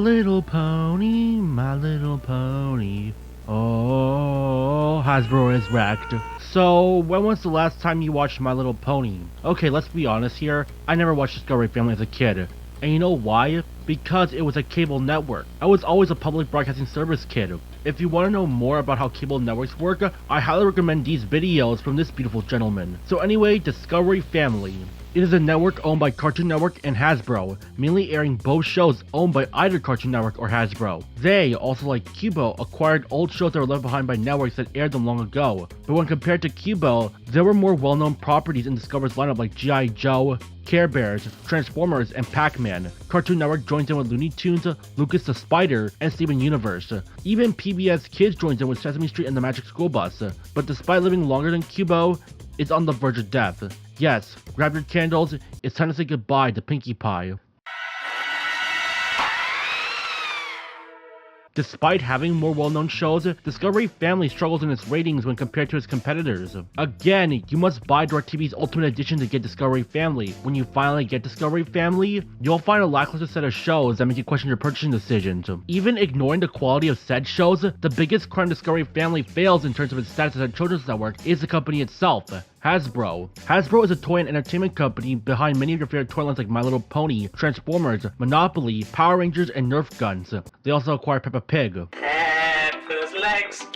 Little Pony, My Little Pony. Oh, Hasbro is wrecked. So, when was the last time you watched My Little Pony? Okay, let's be honest here, I never watched Discovery Family as a kid. And you know why? Because it was a cable network. I was always a public broadcasting service kid. If you want to know more about how cable networks work, I highly recommend these videos from this beautiful gentleman. So anyway, Discovery Family. It is a network owned by Cartoon Network and Hasbro, mainly airing both shows owned by either Cartoon Network or Hasbro. They, also like Cubo, acquired old shows that were left behind by networks that aired them long ago, but when compared to Cubo, there were more well-known properties in Discovery's lineup like G.I. Joe, Care Bears, Transformers, and Pac-Man. Cartoon Network joins in with Looney Tunes, Lucas the Spider, and Steven Universe. Even PBS Kids joins in with Sesame Street and the Magic School Bus, but despite living longer than Cubo, it's on the verge of death. Yes, grab your candles, it's time to say goodbye to Pinkie Pie. Despite having more well-known shows, Discovery Family struggles in its ratings when compared to its competitors. Again, you must buy DirecTV's Ultimate Edition to get Discovery Family. When you finally get Discovery Family, you'll find a lackluster set of shows that make you question your purchasing decisions. Even ignoring the quality of said shows, the biggest crime Discovery Family fails in terms of its status as a children's network is the company itself. Hasbro. Hasbro is a toy and entertainment company behind many of your favorite toy lines like My Little Pony, Transformers, Monopoly, Power Rangers, and Nerf guns. They also acquired Peppa Pig. Legs.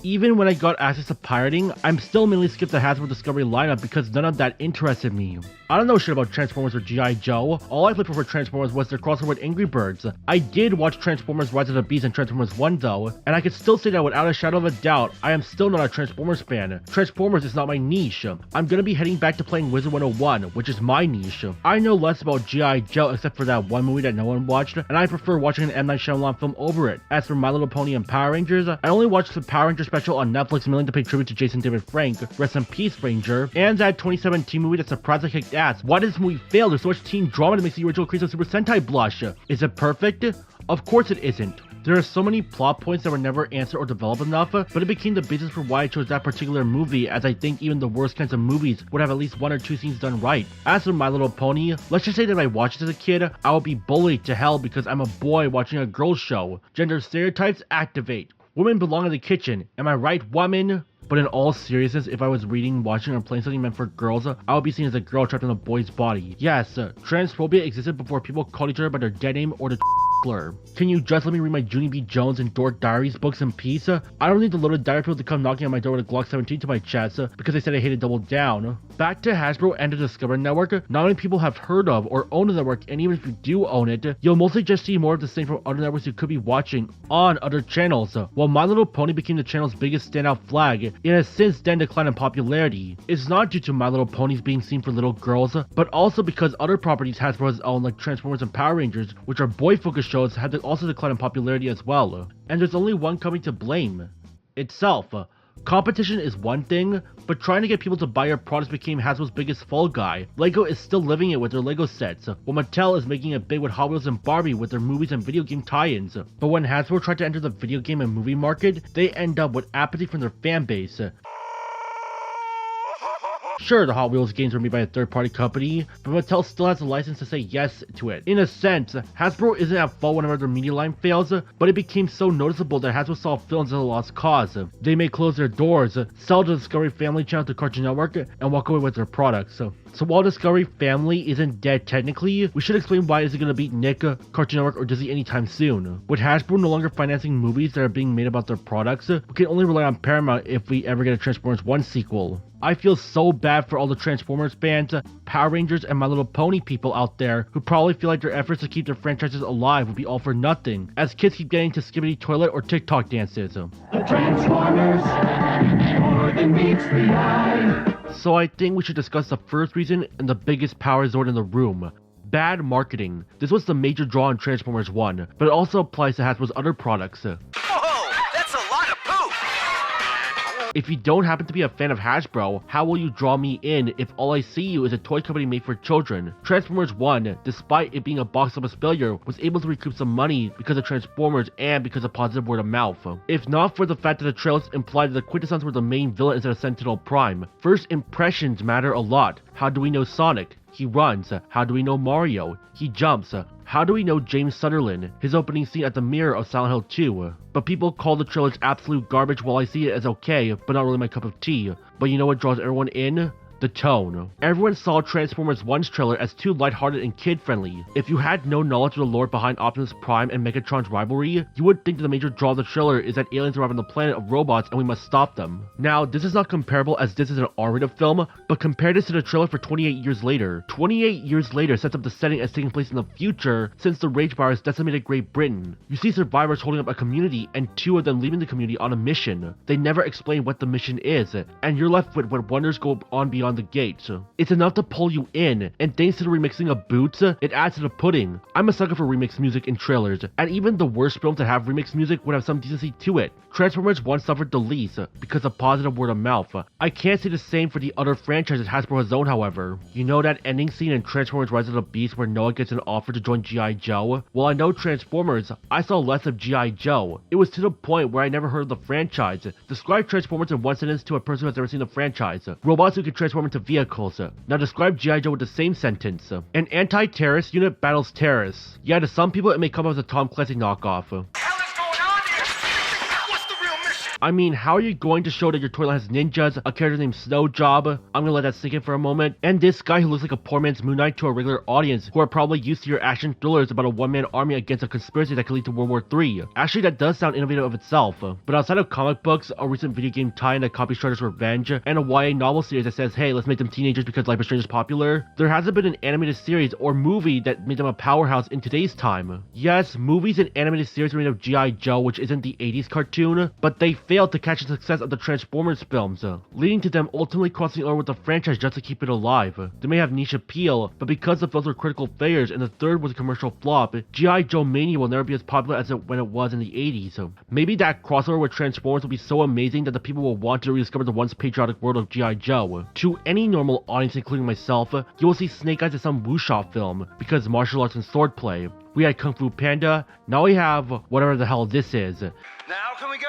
Even when I got access to pirating, I'm still mainly skipped the Hasbro Discovery lineup because none of that interested me. I don't know shit about Transformers or G.I. Joe. All I played for Transformers was their crossover with Angry Birds. I did watch Transformers Rise of the Beast and Transformers 1 though, and I can still say that without a shadow of a doubt, I am still not a Transformers fan. Transformers is not my niche. I'm gonna be heading back to playing Wizard 101, which is my niche. I know less about G.I. Joe except for that one movie that no one watched, and I prefer watching an M. Night Shyamalan film over it. As for My Little Pony and Power Rangers, I only watched the Power Ranger special on Netflix mainly to pay tribute to Jason David Frank, rest in peace Ranger, and that 2017 movie that surprisingly kicked ass. Why did this movie fail? There's so much teen drama that makes the original Crazy Super Sentai blush. Is it perfect? Of course it isn't. There are so many plot points that were never answered or developed enough, but it became the basis for why I chose that particular movie, as I think even the worst kinds of movies would have at least one or two scenes done right. As for My Little Pony, let's just say that if I watched it as a kid, I would be bullied to hell because I'm a boy watching a girls show. Gender stereotypes activate. Women belong in the kitchen. Am I right, woman? But in all seriousness, if I was reading, watching, or playing something meant for girls, I would be seen as a girl trapped in a boy's body. Yes, transphobia existed before people called each other by their dead name or the slur. Can you just let me read my Junie B. Jones and Dork Diaries books in peace? I don't need the loaded diary people to come knocking on my door with a Glock 17 to my chest because they said I hated Double Down. Back to Hasbro and the Discovery Network, not many people have heard of or own the network, and even if you do own it, you'll mostly just see more of the same from other networks you could be watching on other channels. While My Little Pony became the channel's biggest standout flag, it has since then declined in popularity. It's not due to My Little Ponies being seen for little girls, but also because other properties Hasbro has owned like Transformers and Power Rangers, which are boy-focused shows, have also declined in popularity as well. And there's only one company to blame: itself. Competition is one thing, but trying to get people to buy your products became Hasbro's biggest fall guy. Lego is still living it with their Lego sets, while Mattel is making it big with Hot Wheels and Barbie with their movies and video game tie-ins. But when Hasbro tried to enter the video game and movie market, they end up with apathy from their fan base. Sure, the Hot Wheels games were made by a third-party company, but Mattel still has a license to say yes to it. In a sense, Hasbro isn't at fault whenever their media line fails, but it became so noticeable that Hasbro saw films as a lost cause. They may close their doors, sell the Discovery Family channel to Cartoon Network, and walk away with their products. So while Discovery Family isn't dead technically, we should explain why it isn't going to beat Nick, Cartoon Network, or Disney anytime soon. With Hasbro no longer financing movies that are being made about their products, we can only rely on Paramount if we ever get a Transformers 1 sequel. I feel so bad for all the Transformers fans, Power Rangers, and My Little Pony people out there who probably feel like their efforts to keep their franchises alive would be all for nothing, as kids keep getting to Skibbity Toilet or TikTok dances. The Transformers, more than meets the eye. So I think we should discuss the first reason and the biggest power zord in the room: bad marketing. This was the major draw in Transformers 1, but it also applies to Hasbro's other products. If you don't happen to be a fan of Hasbro, how will you draw me in if all I see you is a toy company made for children? Transformers 1, despite it being a box office failure, was able to recoup some money because of Transformers and because of positive word of mouth. If not for the fact that the trailers implied that the Quintessons were the main villain instead of Sentinel Prime. First impressions matter a lot. How do we know Sonic? He runs. How do we know Mario? He jumps. How do we know James Sunderland? His opening scene at the mirror of Silent Hill 2. But people call the trailers absolute garbage while I see it as okay, but not really my cup of tea. But you know what draws everyone in? The tone. Everyone saw Transformers 1's trailer as too lighthearted and kid-friendly. If you had no knowledge of the lore behind Optimus Prime and Megatron's rivalry, you would think that the major draw of the trailer is that aliens arrive on the planet of robots and we must stop them. Now, this is not comparable as this is an R-rated film, but compare this to the trailer for 28 years later. 28 years later sets up the setting as taking place in the future since the rage virus decimated Great Britain. You see survivors holding up a community and 2 of them leaving the community on a mission. They never explain what the mission is, and you're left with what wonders go on beyond the gate. It's enough to pull you in, and thanks to the remixing of Boots, it adds to the pudding. I'm a sucker for remix music in trailers, and even the worst films that have remix music would have some decency to it. Transformers 1 suffered the least, because of positive word of mouth. I can't say the same for the other franchises Hasbro has owned, however. You know that ending scene in Transformers Rise of the Beast where Noah gets an offer to join G.I. Joe? Well, I know Transformers, I saw less of G.I. Joe. It was to the point where I never heard of the franchise. Describe Transformers in one sentence to a person who has never seen the franchise. Robots who can transform into vehicles. Now describe G.I. Joe with the same sentence. An anti-terrorist unit battles terrorists. Yeah, to some people it may come up as a Tom Clancy knockoff. I mean, how are you going to show that your toyline has ninjas, a character named Snowjob? I'm gonna let that sink in for a moment. And this guy who looks like a poor man's Moon Knight to a regular audience, who are probably used to your action thrillers about a one-man army against a conspiracy that could lead to World War III. Actually, that does sound innovative of itself. But outside of comic books, a recent video game tie-in that copies Shredder's Revenge, and a YA novel series that says, hey, let's make them teenagers because Life is Strange is popular, there hasn't been an animated series or movie that made them a powerhouse in today's time. Yes, movies and animated series were made of G.I. Joe, which isn't the 80s cartoon, but they failed to catch the success of the Transformers films, leading to them ultimately crossing over with the franchise just to keep it alive. They may have niche appeal, but because the films were critical failures and the third was a commercial flop, G.I. Joe Mania will never be as popular as when it was in the 80s. Maybe that crossover with Transformers will be so amazing that the people will want to rediscover the once patriotic world of G.I. Joe. To any normal audience, including myself, you will see Snake Eyes as some wuxia film, because martial arts and swordplay. We had Kung Fu Panda, now we have whatever the hell this is. Now can we go?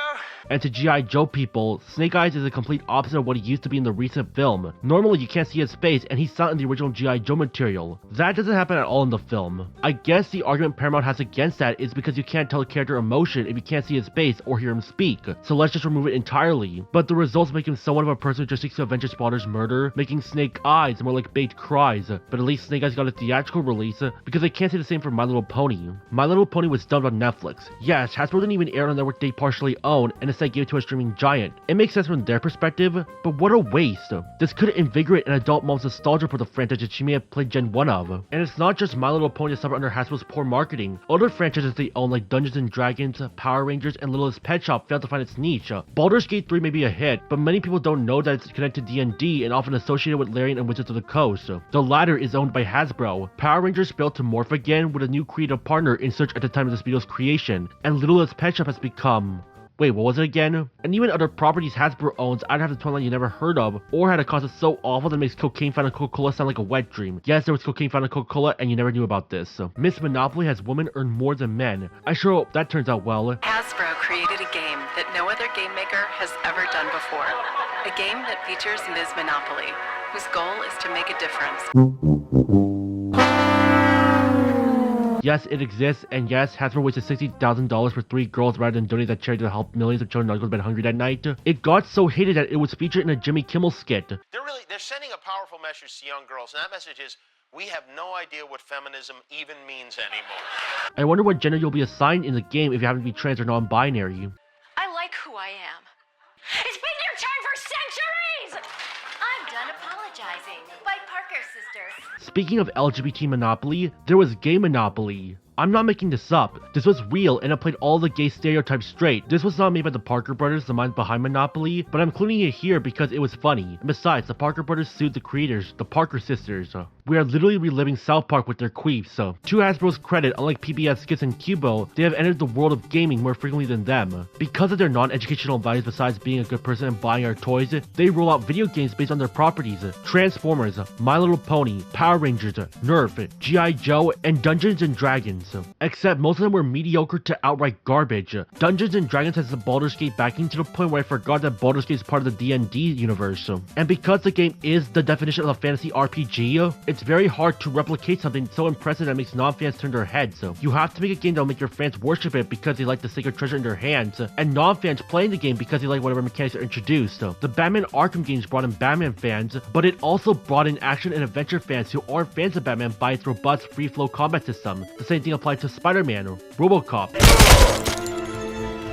And to G.I. Joe people, Snake Eyes is a complete opposite of what he used to be in the recent film. Normally you can't see his face, and he's not in the original G.I. Joe material. That doesn't happen at all in the film. I guess the argument Paramount has against that is because you can't tell a character emotion if you can't see his face or hear him speak, so let's just remove it entirely. But the results make him somewhat of a person who just seeks to avenge his father's murder, making Snake Eyes more like baked cries. But at least Snake Eyes got a theatrical release, because they can't say the same for My Little Pony. My Little Pony was dubbed on Netflix. Yes, Hasbro didn't even air on a network they partially own, and instead gave it to a streaming giant. It makes sense from their perspective, but what a waste. This could invigorate an adult mom's nostalgia for the franchise that she may have played Gen 1 of. And it's not just My Little Pony that suffered under Hasbro's poor marketing. Other franchises they own like Dungeons & Dragons, Power Rangers, and Littlest Pet Shop failed to find its niche. Baldur's Gate 3 may be a hit, but many people don't know that it's connected to D&D and often associated with Larian and Wizards of the Coast. The latter is owned by Hasbro. Power Rangers failed to morph again with a new creative partner in search at the time of the studio's creation, and Littlest Pet Shop has become... wait, what was it again? And even other properties Hasbro owns either have the toyline you never heard of, or had a concept so awful that makes cocaine found in Coca-Cola sound like a wet dream. Yes, there was cocaine found in Coca-Cola, and you never knew about this. Miss Monopoly has women earn more than men. I sure hope that turns out well. Hasbro created a game that no other game maker has ever done before. A game that features Ms. Monopoly, whose goal is to make a difference. Yes, it exists, and yes, Hasbro wasted $60,000 for 3 girls rather than donate that charity to help millions of children not go to bed hungry that night. It got so hated that it was featured in a Jimmy Kimmel skit. They're sending a powerful message to young girls, and that message is, we have no idea what feminism even means anymore. I wonder what gender you'll be assigned in the game if you happen to be trans or non-binary. I like who I am. It's been your turn for centuries! I'm done apologizing. By Parker Sisters. Speaking of LGBT Monopoly, there was Gay Monopoly. I'm not making this up. This was real, and it played all the gay stereotypes straight. This was not made by the Parker Brothers, the minds behind Monopoly, but I'm including it here because it was funny. And besides, the Parker Brothers sued the creators, the Parker Sisters. We are literally reliving South Park with their queefs. To Hasbro's credit, unlike PBS, Skits, and Cubo, they have entered the world of gaming more frequently than them. Because of their non-educational values besides being a good person and buying our toys, they roll out video games based on their properties. Transformers, My Little Pony, Power Rangers, Nerf, G.I. Joe, and Dungeons & Dragons. games, except most of them were mediocre to outright garbage. Dungeons & Dragons has the Baldur's Gate backing to the point where I forgot that Baldur's Gate is part of the D&D universe. And because the game is the definition of a fantasy RPG, it's very hard to replicate something so impressive that makes non-fans turn their heads. You have to make a game that will make your fans worship it because they like the sacred treasure in their hands, and non-fans playing the game because they like whatever mechanics are introduced. The Batman Arkham games brought in Batman fans, but it also brought in action and adventure fans who aren't fans of Batman by its robust free-flow combat system. The same thing applied to Spider-Man, RoboCop,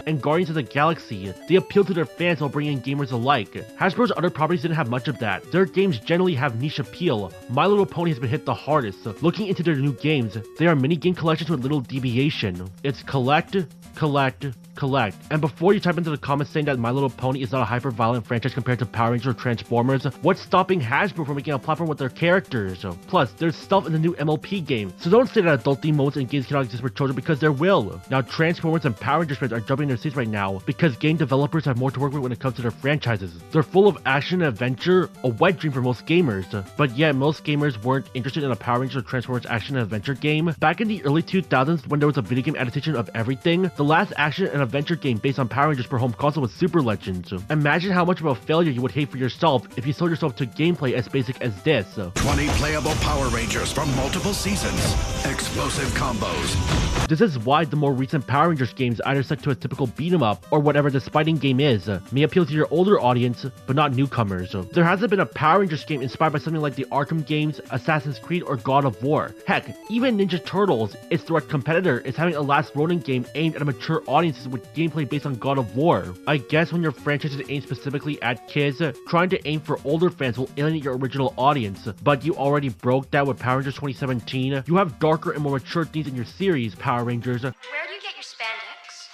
and Guardians of the Galaxy. They appeal to their fans while bringing in gamers alike. Hasbro's other properties didn't have much of that. Their games generally have niche appeal. My Little Pony has been hit the hardest. Looking into their new games, they are mini-game collections with little deviation. It's collect, collect, collect. And before you type into the comments saying that My Little Pony is not a hyper-violent franchise compared to Power Rangers or Transformers, what's stopping Hasbro from making a platform with their characters? Plus, there's stuff in the new MLP game, so don't say that adult theme modes and games cannot exist for children because there will. Now, Transformers and Power Rangers fans are jumping in their seats right now because game developers have more to work with when it comes to their franchises. They're full of action and adventure, a wet dream for most gamers, but yet most gamers weren't interested in a Power Rangers or Transformers action and adventure game. Back in the early 2000s, when there was a video game adaptation of everything, the last action and adventure game based on Power Rangers for home console was Super Legends. Imagine how much of a failure you would hate for yourself if you sold yourself to gameplay as basic as this. 20 playable Power Rangers from multiple seasons. Explosive combos. This is why the more recent Power Rangers games, either set to a typical beat 'em up or whatever this fighting game is, may appeal to your older audience, but not newcomers. There hasn't been a Power Rangers game inspired by something like the Arkham games, Assassin's Creed, or God of War. Heck, even Ninja Turtles, its direct competitor, is having a Last Ronin game aimed at mature audiences with gameplay based on God of War. I guess when your franchise is aimed specifically at kids, trying to aim for older fans will alienate your original audience, but you already broke that with Power Rangers 2017. You have darker and more mature themes in your series, Power Rangers. Where do you get your spandex?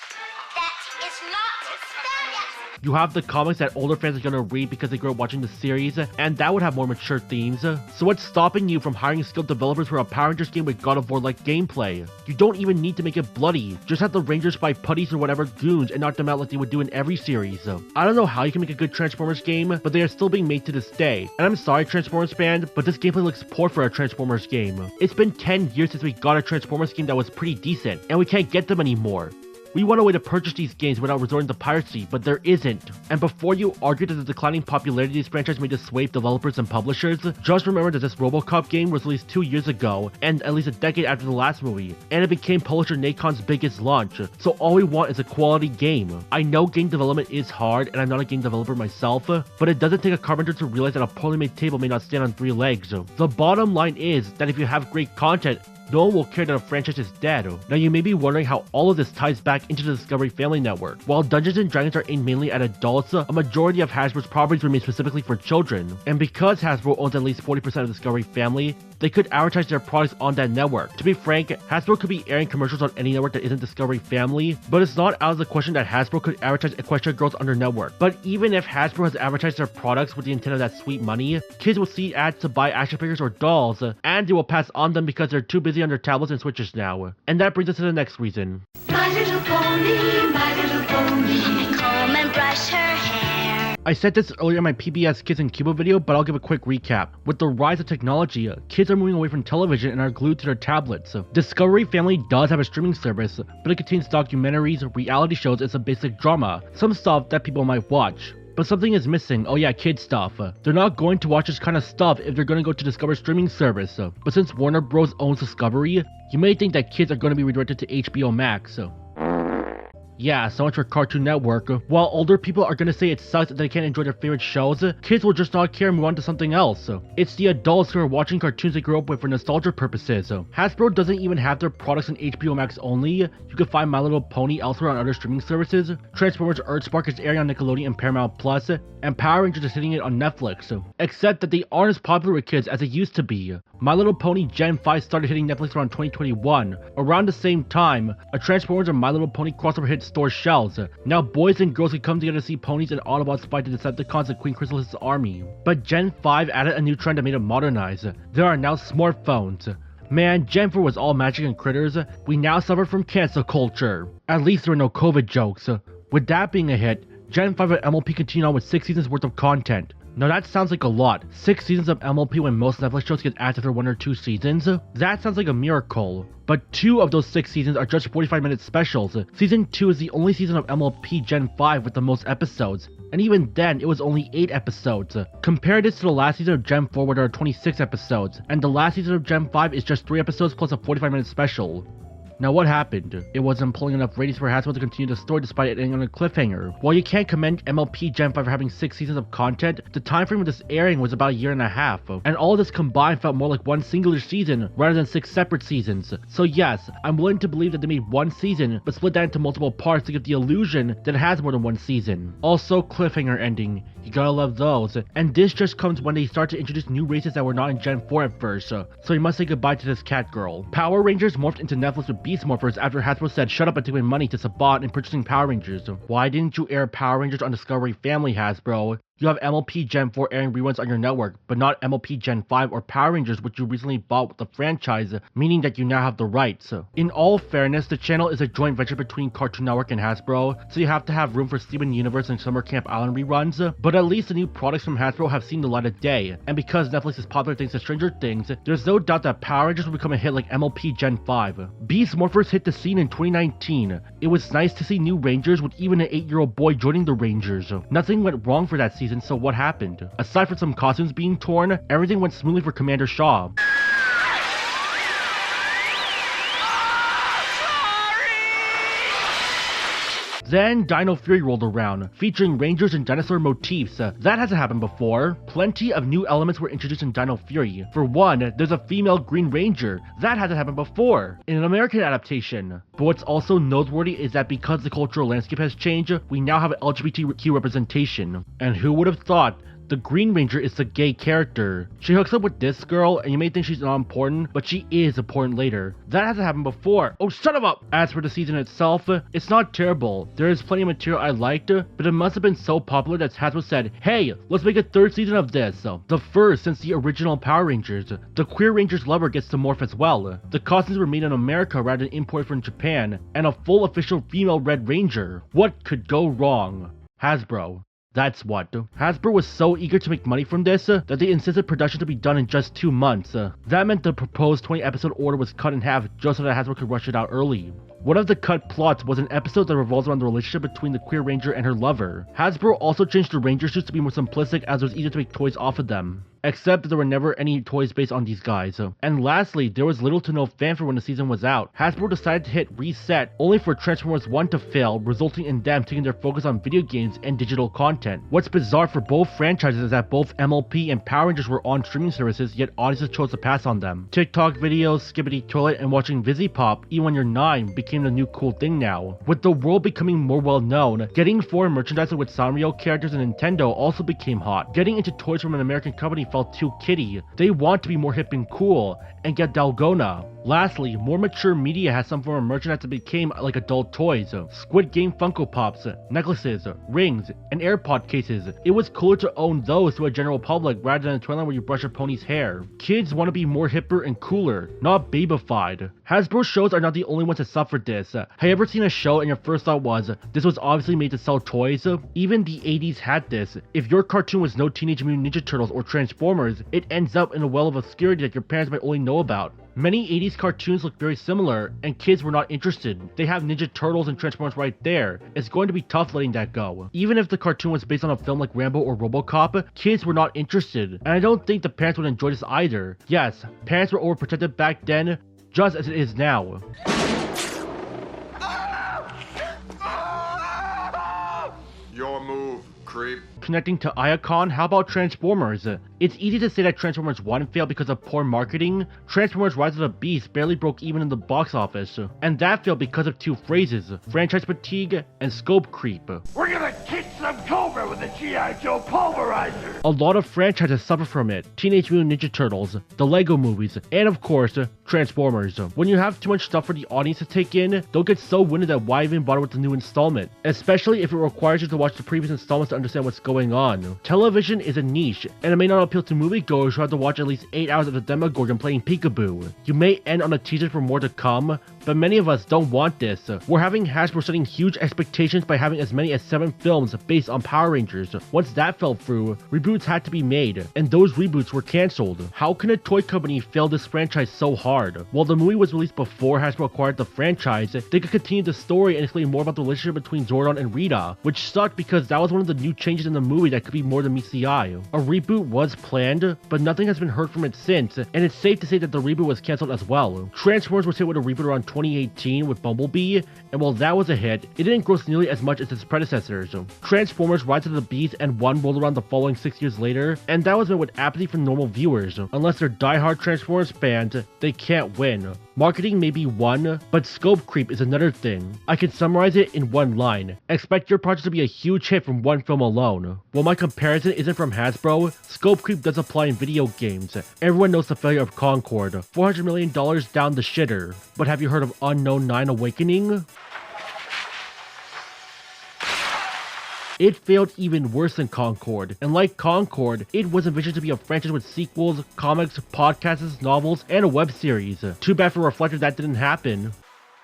That is not spandex! You have the comics that older fans are gonna read because they grew up watching the series, and that would have more mature themes. So what's stopping you from hiring skilled developers for a Power Rangers game with God of War-like gameplay? You don't even need to make it bloody. Just have the Rangers fight putties or whatever goons and knock them out like they would do in every series. I don't know how you can make a good Transformers game, but they are still being made to this day. And I'm sorry, Transformers fan, but this gameplay looks poor for a Transformers game. It's been 10 years since we got a Transformers game that was pretty decent, and we can't get them anymore. We want a way to purchase these games without resorting to piracy, but there isn't. And before you argue that the declining popularity of these franchises may dissuade developers and publishers, just remember that this RoboCop game was released 2 years ago, and at least a decade after the last movie, and it became publisher Nacon's biggest launch, so all we want is a quality game. I know game development is hard, and I'm not a game developer myself, but it doesn't take a carpenter to realize that a poorly made table may not stand on 3 legs. The bottom line is that if you have great content, no one will care that a franchise is dead. Now you may be wondering how all of this ties back into the Discovery Family Network. While Dungeons & Dragons are aimed mainly at adults, a majority of Hasbro's properties remain specifically for children. And because Hasbro owns at least 40% of Discovery Family, they could advertise their products on that network. To be frank, Hasbro could be airing commercials on any network that isn't Discovery Family, but it's not out of the question that Hasbro could advertise Equestria Girls on their network. But even if Hasbro has advertised their products with the intent of that sweet money, kids will see ads to buy action figures or dolls, and they will pass on them because they're too busy on their tablets and switches now. And that brings us to the next reason. My little pony, comb and brush her hair. I said this earlier in my PBS Kids and Cuba video, but I'll give a quick recap. With the rise of technology, kids are moving away from television and are glued to their tablets. Discovery Family does have a streaming service, but it contains documentaries, reality shows, and some basic drama, some stuff that people might watch. But something is missing. Oh yeah, kid stuff. They're not going to watch this kind of stuff if they're going to go to Discover streaming service. But since Warner Bros. Owns Discovery, you may think that kids are going to be redirected to HBO Max. Yeah, so much for Cartoon Network. While older people are gonna say it sucks that they can't enjoy their favorite shows, kids will just not care and move on to something else. It's the adults who are watching cartoons they grew up with for nostalgia purposes. Hasbro doesn't even have their products on HBO Max only. You can find My Little Pony elsewhere on other streaming services. Transformers Earthspark is airing on Nickelodeon and Paramount Plus, and Power Rangers is hitting it on Netflix. Except that they aren't as popular with kids as they used to be. My Little Pony Gen 5 started hitting Netflix around 2021. Around the same time, a Transformers and My Little Pony crossover hit store shelves. Now boys and girls can come together to see ponies and Autobots fight the Decepticons and Queen Chrysalis' army. But Gen 5 added a new trend that made it modernize. There are now smartphones. Man, Gen 4 was all magic and critters. We now suffer from cancel culture. At least there were no COVID jokes. With that being a hit, Gen 5 and MLP continue on with 6 seasons worth of content. Now that sounds like a lot. 6 seasons of MLP when most Netflix shows get added after 1 or 2 seasons? That sounds like a miracle. But 2 of those 6 seasons are just 45-minute specials. Season 2 is the only season of MLP Gen 5 with the most episodes, and even then, it was only 8 episodes. Compare this to the last season of Gen 4 where there are 26 episodes, and the last season of Gen 5 is just 3 episodes plus a 45-minute special. Now what happened? It wasn't pulling enough ratings for Hasbro to continue the story despite it ending on a cliffhanger. While you can't commend MLP Gen 5 for having 6 seasons of content, the time frame of this airing was about a year and a half, and all of this combined felt more like one singular season rather than 6 separate seasons. So yes, I'm willing to believe that they made one season, but split that into multiple parts to give the illusion that it has more than one season. Also, cliffhanger ending. You gotta love those. And this just comes when they start to introduce new races that were not in Gen 4 at first, so you must say goodbye to this cat girl. Power Rangers morphed into Netflix with Beast Morphers after Hasbro said shut up and take my money to Sabat in purchasing Power Rangers. Why didn't you air Power Rangers on Discovery Family, Hasbro? You have MLP Gen 4 airing reruns on your network, but not MLP Gen 5 or Power Rangers, which you recently bought with the franchise, meaning that you now have the rights. In all fairness, the channel is a joint venture between Cartoon Network and Hasbro, so you have to have room for Steven Universe and Summer Camp Island reruns, but at least the new products from Hasbro have seen the light of day, and because Netflix is popular thanks to Stranger Things, there's no doubt that Power Rangers will become a hit like MLP Gen 5. Beast Morphers hit the scene in 2019. It was nice to see new Rangers with even an 8-year-old boy joining the Rangers. Nothing went wrong for that season, so what happened? Aside from some costumes being torn, everything went smoothly for Commander Shaw. Then Dino Fury rolled around, featuring Rangers and dinosaur motifs. That hasn't happened before. Plenty of new elements were introduced in Dino Fury. For one, there's a female Green Ranger. That hasn't happened before in an American adaptation. But what's also noteworthy is that because the cultural landscape has changed, we now have LGBTQ representation. And who would have thought? The Green Ranger is the gay character. She hooks up with this girl, and you may think she's not important, but she is important later. That hasn't happened before. Oh, shut up! As for the season itself, it's not terrible. There is plenty of material I liked, but it must have been so popular that Hasbro said, hey, let's make a 3rd season of this. The first since the original Power Rangers. The Queer Ranger's lover gets to morph as well. The costumes were made in America rather than imported from Japan, and a full official female Red Ranger. What could go wrong? Hasbro. That's what. Hasbro was so eager to make money from this that they insisted production to be done in just 2 months. That meant the proposed 20-episode order was cut in half just so that Hasbro could rush it out early. One of the cut plots was an episode that revolves around the relationship between the Queer Ranger and her lover. Hasbro also changed the Ranger suits to be more simplistic as it was easier to make toys off of them. Except that there were never any toys based on these guys. And lastly, there was little to no fanfare when the season was out. Hasbro decided to hit reset only for Transformers 1 to fail, resulting in them taking their focus on video games and digital content. What's bizarre for both franchises is that both MLP and Power Rangers were on streaming services, yet audiences chose to pass on them. TikTok videos, skibbity toilet, and watching VisiPop, even when you're 9, became the new cool thing now. With the world becoming more well known, getting foreign merchandising with Sanrio characters and Nintendo also became hot. Getting into toys from an American company felt too kiddie. They want to be more hip and cool, and get Dalgona. Lastly, more mature media has some form of merchandise that became like adult toys. Squid Game Funko Pops, necklaces, rings, and AirPod cases. It was cooler to own those to a general public rather than a toy line where you brush a pony's hair. Kids want to be more hipper and cooler, not babified. Hasbro shows are not the only ones that suffered this. Have you ever seen a show and your first thought was, this was obviously made to sell toys? Even the 80s had this. If your cartoon was no Teenage Mutant Ninja Turtles or Transformers, it ends up in a well of obscurity that your parents might only know about. Many 80s cartoons look very similar, and kids were not interested. They have Ninja Turtles and Transformers right there. It's going to be tough letting that go. Even if the cartoon was based on a film like Rambo or RoboCop, kids were not interested, and I don't think the parents would enjoy this either. Yes, parents were overprotected back then, just as it is now. Your move, creep. Connecting to Iacon, how about Transformers? It's easy to say that Transformers 1 failed because of poor marketing. Transformers Rise of the Beast barely broke even in the box office, and that failed because of 2 phrases, franchise fatigue and scope creep. We're gonna kick some Cobra with a G.I. Joe pulverizer! A lot of franchises suffer from it. Teenage Mutant Ninja Turtles, the Lego movies, and of course, Transformers. When you have too much stuff for the audience to take in, they'll get so winded that why even bother with the new installment? Especially if it requires you to watch the previous installments to understand what's going on. Television is a niche, and it may not appeal to moviegoers who have to watch at least 8 hours of the Demogorgon playing peekaboo. You may end on a teaser for more to come, but many of us don't want this. We're having Hasbro setting huge expectations by having as many as 7 films based on Power Rangers. Once that fell through, reboots had to be made, and those reboots were cancelled. How can a toy company fail this franchise so hard? While the movie was released before Hasbro acquired the franchise, they could continue the story and explain more about the relationship between Zordon and Rita, which sucked because that was one of the new changes in the movie that could be more than meets the eye. A reboot was planned, but nothing has been heard from it since, and it's safe to say that the reboot was cancelled as well. Transformers was hit with a reboot around 2018 with Bumblebee, and while that was a hit, it didn't gross nearly as much as its predecessors. Transformers Rise of the Beast and 1 rolled around the following 6 years later, and that was met with apathy from normal viewers. Unless they're diehard Transformers fans, they can't win. Marketing may be one, but scope creep is another thing. I can summarize it in one line. Expect your project to be a huge hit from one film alone. While my comparison isn't from Hasbro, scope creep does apply in video games. Everyone knows the failure of Concord, $400 million down the shitter. But have you heard of Unknown 9 Awakening? It failed even worse than Concord, and like Concord, it was envisioned to be a franchise with sequels, comics, podcasts, novels, and a web series. Too bad for Reflector that didn't happen.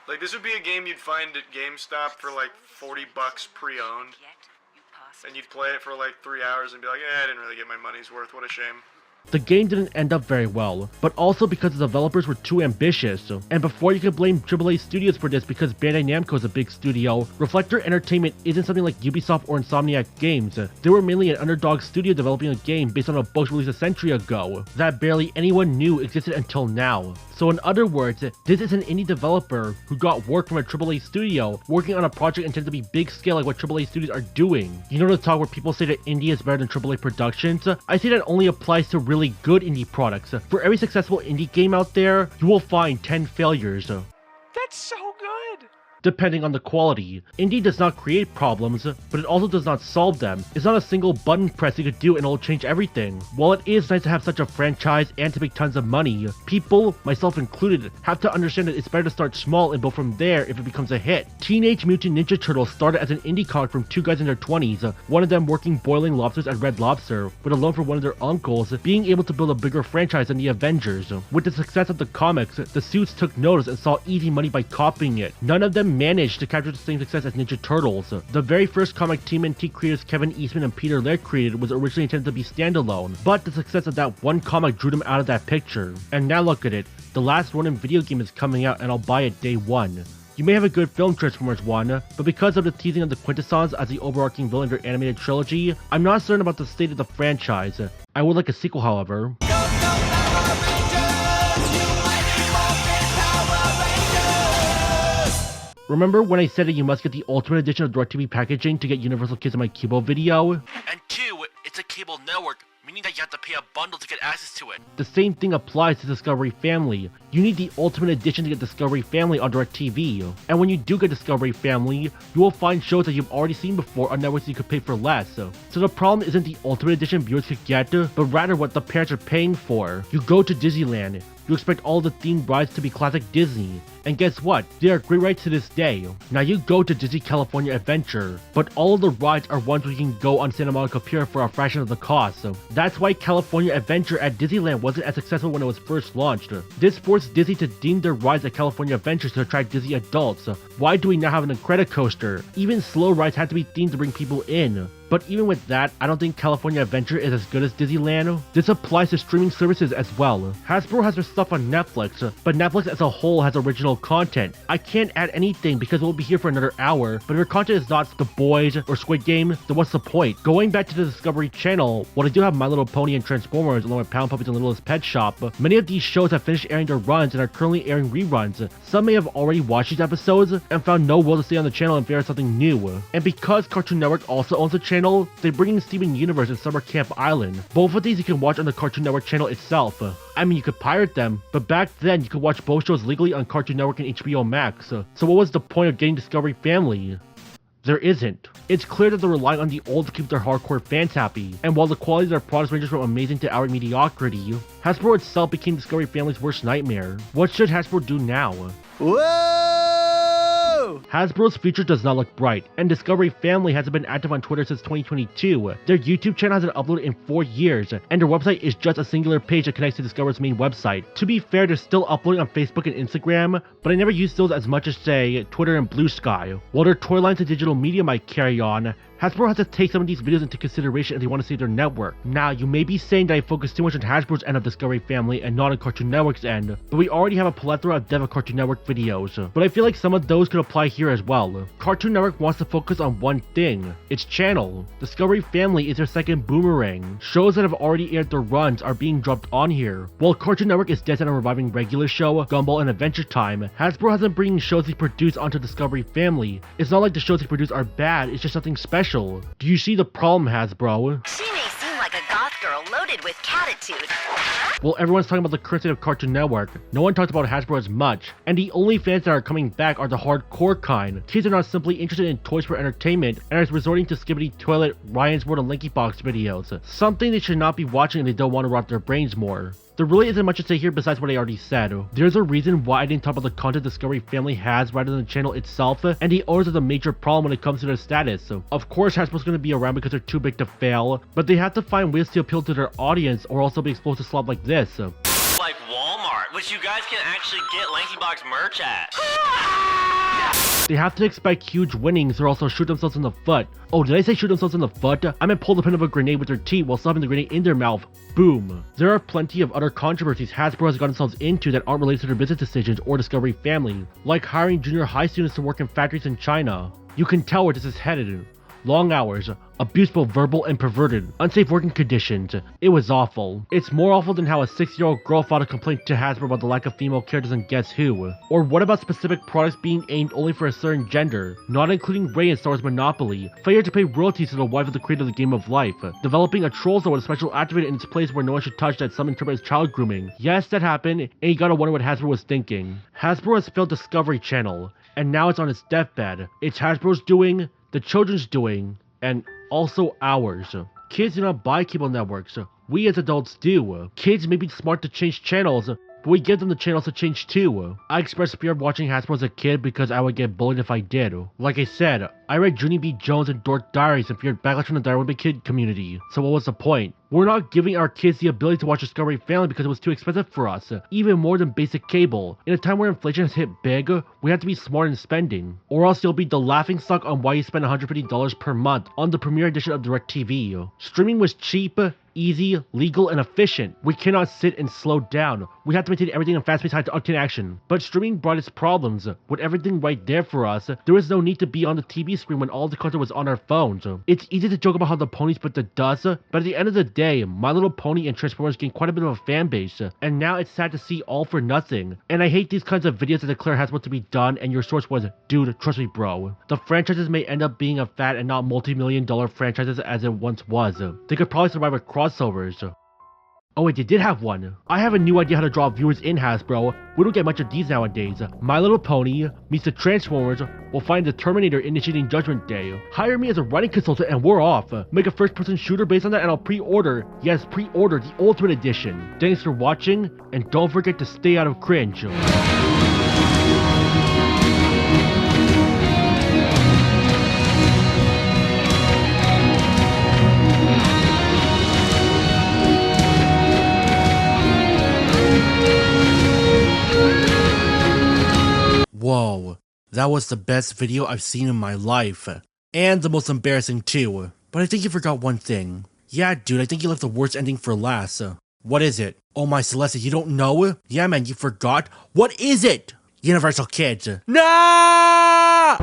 Like, this would be a game you'd find at GameStop for like $40 pre-owned, and you'd play it for like 3 hours and be like, I didn't really get my money's worth, what a shame. The game didn't end up very well, but also because the developers were too ambitious. And before you can blame AAA studios for this because Bandai Namco is a big studio, Reflector Entertainment isn't something like Ubisoft or Insomniac Games. They were mainly an underdog studio developing a game based on a book released a century ago that barely anyone knew existed until now. So in other words, this is an indie developer who got work from a AAA studio working on a project intended to be big scale like what AAA studios are doing. You know the talk where people say that indie is better than AAA productions? I say that only applies to really good indie products. For every successful indie game out there, you will find 10 failures. That's so good! Depending on the quality. Indie does not create problems, but it also does not solve them. It's not a single button press you could do and it'll change everything. While it is nice to have such a franchise and to make tons of money, people, myself included, have to understand that it's better to start small and build from there if it becomes a hit. Teenage Mutant Ninja Turtles started as an indie comic from 2 guys in their 20s, one of them working boiling lobsters at Red Lobster, with a loan from one of their uncles, being able to build a bigger franchise than the Avengers. With the success of the comics, the suits took notice and saw easy money by copying it. None of them managed to capture the same success as Ninja Turtles. The very first comic TMNT creators Kevin Eastman and Peter Laird created was originally intended to be standalone, but the success of that one comic drew them out of that picture. And now look at it, the last Ronin video game is coming out and I'll buy it day one. You may have a good film Transformers 1, but because of the teasing of the Quintessons as the overarching villain of their animated trilogy, I'm not certain about the state of the franchise. I would like a sequel, however. Remember when I said that you must get the Ultimate Edition of DirecTV packaging to get Universal Kids in my Cubo video? And 2, it's a cable network, meaning that you have to pay a bundle to get access to it. The same thing applies to Discovery Family. You need the Ultimate Edition to get Discovery Family on DirecTV. And when you do get Discovery Family, you will find shows that you've already seen before on networks you could pay for less. So the problem isn't the Ultimate Edition viewers could get, but rather what the parents are paying for. You go to Disneyland. You expect all the themed rides to be classic Disney. And guess what? They are great rides to this day. Now you go to Disney California Adventure, but all of the rides are ones where you can go on Santa Monica Pier for a fraction of the cost. That's why California Adventure at Disneyland wasn't as successful when it was first launched. This forced Disney to deem their rides at California Adventures to attract Disney adults. Why do we now have an Incredicoaster? Even slow rides had to be themed to bring people in. But even with that, I don't think California Adventure is as good as Disneyland. This applies to streaming services as well. Hasbro has their stuff on Netflix, but Netflix as a whole has original content. I can't add anything because it will be here for another hour, but if their content is not The Boys or Squid Game, then what's the point? Going back to the Discovery Channel, while they do have My Little Pony and Transformers along with Pound Puppies and Littlest Pet Shop, many of these shows have finished airing their runs and are currently airing reruns. Some may have already watched these episodes and found no will to stay on the channel and figure out something new. And because Cartoon Network also owns the channel, they bring in Steven Universe and Summer Camp Island. Both of these you can watch on the Cartoon Network channel itself. I mean, you could pirate them, but back then you could watch both shows legally on Cartoon Network and HBO Max. So what was the point of getting Discovery Family? There isn't. It's clear that they're relying on the old to keep their hardcore fans happy, and while the quality of their products ranges from amazing to outright mediocrity, Hasbro itself became Discovery Family's worst nightmare. What should Hasbro do now? Whoa! Hasbro's future does not look bright, and Discovery Family hasn't been active on Twitter since 2022. Their YouTube channel hasn't uploaded in 4 years, and their website is just a singular page that connects to Discovery's main website. To be fair, they're still uploading on Facebook and Instagram, but I never use those as much as, say, Twitter and Blue Sky. While their toy lines and digital media might carry on, Hasbro has to take some of these videos into consideration if they want to save their network. Now, you may be saying that I focus too much on Hasbro's end of Discovery Family and not on Cartoon Network's end, but we already have a plethora of Dev of Cartoon Network videos. But I feel like some of those could apply here as well. Cartoon Network wants to focus on one thing, its channel. Discovery Family is their second boomerang. Shows that have already aired their runs are being dropped on here. While Cartoon Network is dead set on reviving Regular Show, Gumball, and Adventure Time, Hasbro hasn't bringing shows they produce onto Discovery Family. It's not like the shows they produce are bad, it's just something special. Do you see the problem, Hasbro? She may seem like a goth girl loaded with catitude. Well, everyone's talking about the current state of Cartoon Network. No one talks about Hasbro as much, and the only fans that are coming back are the hardcore kind. Kids are not simply interested in toys for entertainment and are resorting to Skibbity Toilet, Ryan's World, and Linky Box videos. Something they should not be watching if they don't want to rot their brains more. There really isn't much to say here besides what I already said. There's a reason why I didn't talk about the content Discovery Family has rather than the channel itself, and the owners are the major problem when it comes to their status. Of course, Hasbro's going to be around because they're too big to fail, but they have to find ways to appeal to their audience or also be exposed to slop like this. Like Walmart, which you guys can actually get Lanky Box merch at. They have to expect huge winnings or also shoot themselves in the foot. Oh, did I say shoot themselves in the foot? I meant pull the pin of a grenade with their teeth while stuffing the grenade in their mouth. Boom. There are plenty of other controversies Hasbro has gotten themselves into that aren't related to their business decisions or Discovery Family, like hiring junior high students to work in factories in China. You can tell where this is headed. Long hours, abuse both verbal and perverted, unsafe working conditions. It was awful. It's more awful than how a 6-year-old girl filed a complaint to Hasbro about the lack of female characters in Guess Who. Or what about specific products being aimed only for a certain gender, not including Rey in Star Wars Monopoly, failure to pay royalties to the wife of the creator of the Game of Life, developing a troll zone with a special activated in its place where no one should touch that some interpret as child grooming. Yes, that happened, and you gotta wonder what Hasbro was thinking. Hasbro has failed Discovery Channel, and now it's on its deathbed. It's Hasbro's doing, the children's doing, and also ours. Kids do not buy cable networks. We as adults do. Kids may be smart to change channels, but we give them the channels to change too. I expressed fear of watching Hasbro as a kid because I would get bullied if I did. Like I said, I read Junie B. Jones and Dork Diaries and feared backlash from the Darwin kid community. So what was the point? We're not giving our kids the ability to watch Discovery Family because it was too expensive for us, even more than basic cable. In a time where inflation has hit big, we have to be smart in spending, or else you'll be the laughingstock on why you spend $150 per month on the premiere edition of DirecTV. Streaming was cheap, easy, legal, and efficient. We cannot sit and slow down. We have to maintain everything in fast-paced high-octane action. But streaming brought its problems. With everything right there for us, there was no need to be on the TV screen when all the content was on our phones. It's easy to joke about how the ponies put the dust, but at the end of the day, My Little Pony and Transformers gained quite a bit of a fan base, and now it's sad to see all for nothing. And I hate these kinds of videos that declare Hasbro to be done and your source was, dude, trust me bro. The franchises may end up being a fat and not multi-million-dollar franchises as it once was. They could probably survive with crossovers. Oh wait, they did have one. I have a new idea how to draw viewers in Hasbro. We don't get much of these nowadays. My Little Pony meets the Transformers will find the Terminator initiating Judgment Day. Hire me as a writing consultant and we're off. Make a first-person shooter based on that and I'll pre-order. Yes, pre-order the Ultimate Edition. Thanks for watching, and don't forget to stay out of cringe. Whoa, that was the best video I've seen in my life. And the most embarrassing too. But I think you forgot one thing. Yeah, dude, I think you left the worst ending for last. What is it? Oh my Celeste, you don't know? Yeah man, you forgot? What is it? Universal Kids. No!